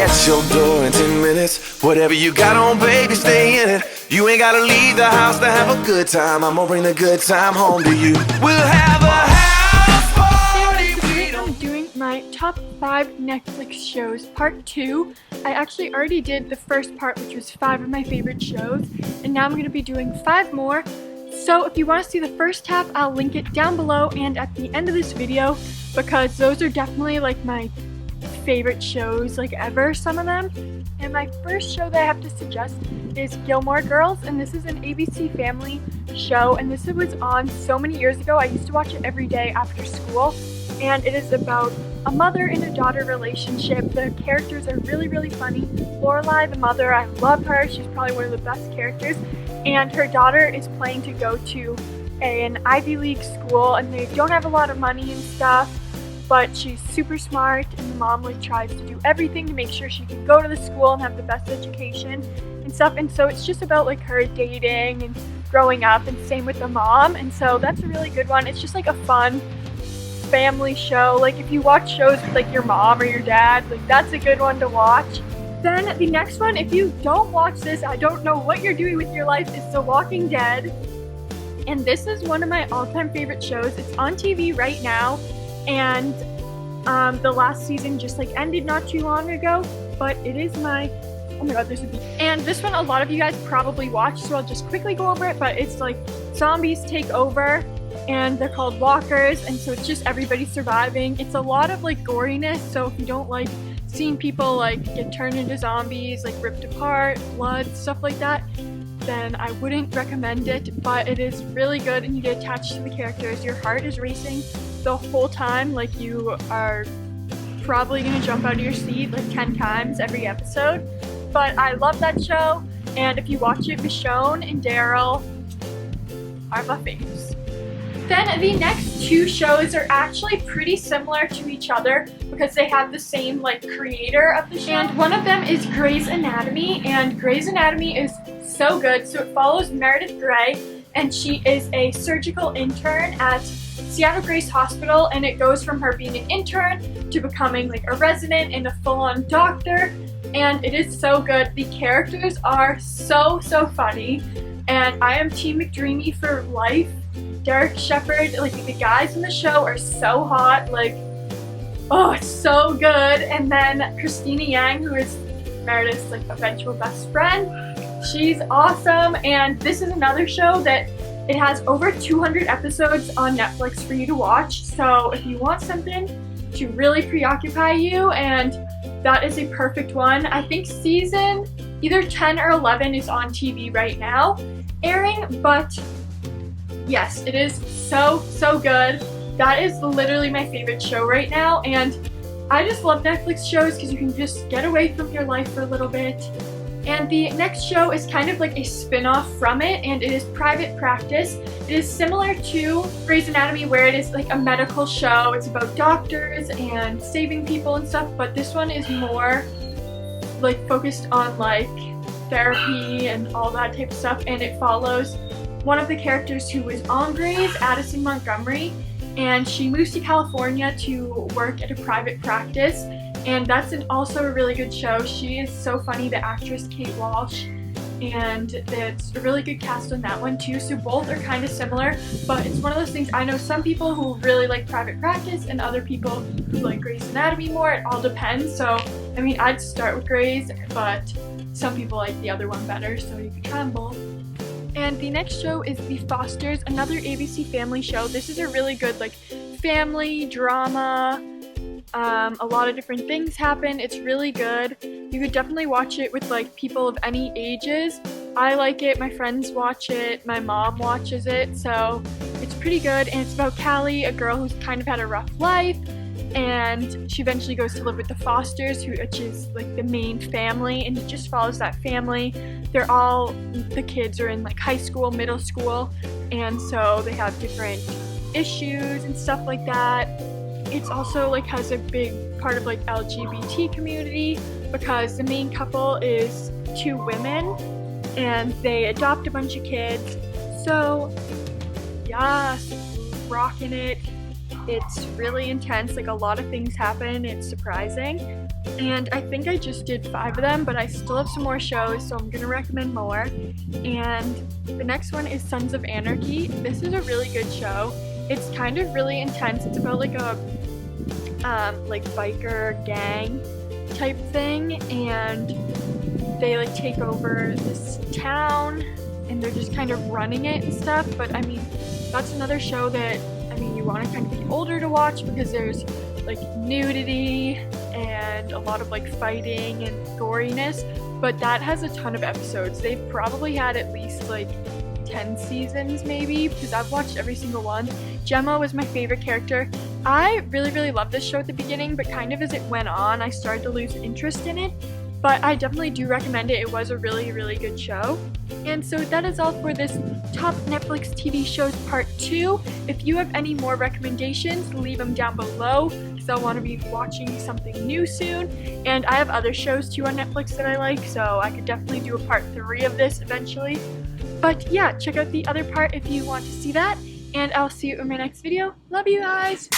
at your door in 10 minutes. Whatever you got on, baby, stay in it. You ain't gotta leave the house to have a good time. I'm gonna bring the good time home to you. We'll have a house party. Today I'm doing my top 5 Netflix shows, part 2. I actually already did the first part, which was 5 of my favorite shows, and now I'm going to be doing 5 more. So if you want to see the first half, I'll link it down below and at the end of this video, because those are definitely like my favorite shows like ever, some of them. And my first show that I have to suggest is Gilmore Girls, and this is an ABC Family show, and this was on so many years ago. I used to watch it every day after school, and it is about a mother and a daughter relationship. The characters are really, really funny. Lorelai, the mother, I love her. She's probably one of the best characters. And her daughter is planning to go to an Ivy League school, and they don't have a lot of money and stuff, but she's super smart, and the mom like tries to do everything to make sure she can go to the school and have the best education and stuff. And so it's just about like her dating and growing up, and same with the mom. And so that's a really good one. It's just like a fun family show. Like if you watch shows with like your mom or your dad, like that's a good one to watch. Then the next one, if you don't watch this, I don't know what you're doing with your life, is The Walking Dead. And this is one of my all-time favorite shows. It's on TV right now, and the last season just like ended not too long ago, but it is my, oh my god, there's a bee. And this one a lot of you guys probably watched, so I'll just quickly go over it. But it's like zombies take over, and they're called walkers, and so it's just everybody surviving. It's a lot of like goriness, so if you don't like seeing people like get turned into zombies, like ripped apart, blood, stuff like that, then I wouldn't recommend it. But it is really good, and you get attached to the characters. Your heart is racing the whole time, like you are probably gonna jump out of your seat like 10 times every episode. But I love that show, and if you watch it, Michonne and Daryl are my faves. Then the next 2 shows are actually pretty similar to each other because they have the same like creator of the show. And one of them is Grey's Anatomy, and Grey's Anatomy is so good. So it follows Meredith Grey, and she is a surgical intern at Seattle Grace Hospital, and it goes from her being an intern to becoming like a resident and a full-on doctor, and it is so good. The characters are so funny, and I am Team McDreamy for life. Derek Shepherd, like the guys in the show are so hot, like, oh, it's so good. And then Christina Yang, who is Meredith's like eventual best friend, she's awesome. And this is another show that it has over 200 episodes on Netflix for you to watch. So if you want something to really preoccupy you, and that is a perfect one. I think season either 10 or 11 is on TV right now airing, but yes, it is so good. That is literally my favorite show right now, and I just love Netflix shows because you can just get away from your life for a little bit. And the next show is kind of like a spin-off from it, and it is Private Practice. It is similar to Grey's Anatomy, where it is like a medical show. It's about doctors and saving people and stuff, but this one is more like focused on like therapy and all that type of stuff, and it follows one of the characters who is on Grey's, Addison Montgomery, and she moves to California to work at a private practice, and that's also a really good show. She is so funny, the actress Kate Walsh, and it's a really good cast on that one too. So both are kind of similar, but it's one of those things, I know some people who really like Private Practice and other people who like Grey's Anatomy more. It all depends. So I mean, I'd start with Grey's, but some people like the other one better, so you can try them both. And the next show is The Fosters, another ABC Family show. This is a really good like family drama. A lot of different things happen. It's really good. You could definitely watch it with like people of any ages. I like it, my friends watch it, my mom watches it, so it's pretty good. And it's about Callie, a girl who's kind of had a rough life, and she eventually goes to live with the Fosters, which is like the main family, and it just follows that family. They're all, the kids are in like high school, middle school, and so they have different issues and stuff like that. It's also like has a big part of like LGBT community, because the main couple is 2 women and they adopt a bunch of kids. So yes, rocking it. It's really intense, like a lot of things happen. It's surprising, And I think I just did 5 of them, but I still have some more shows, so I'm gonna recommend more. And the next one is Sons of Anarchy. This is a really good show. It's kind of really intense. It's about like a like biker gang type thing, and they like take over this town and they're just kind of running it and stuff. But I mean, that's another show that you want to kind of be older to watch because there's like nudity and a lot of like fighting and goriness, but that has a ton of episodes. They've probably had at least like 10 seasons maybe, because I've watched every single one. Gemma was my favorite character. I really loved this show at the beginning, but kind of as it went on I started to lose interest in it, but I definitely do recommend it. It was a really good show. And so that is all for this top Netflix TV shows part 2. If you have any more recommendations, leave them down below because I'll want to be watching something new soon. And I have other shows too on Netflix that I like, so I could definitely do a part 3 of this eventually. But yeah, check out the other part if you want to see that, and I'll see you in my next video. Love you guys!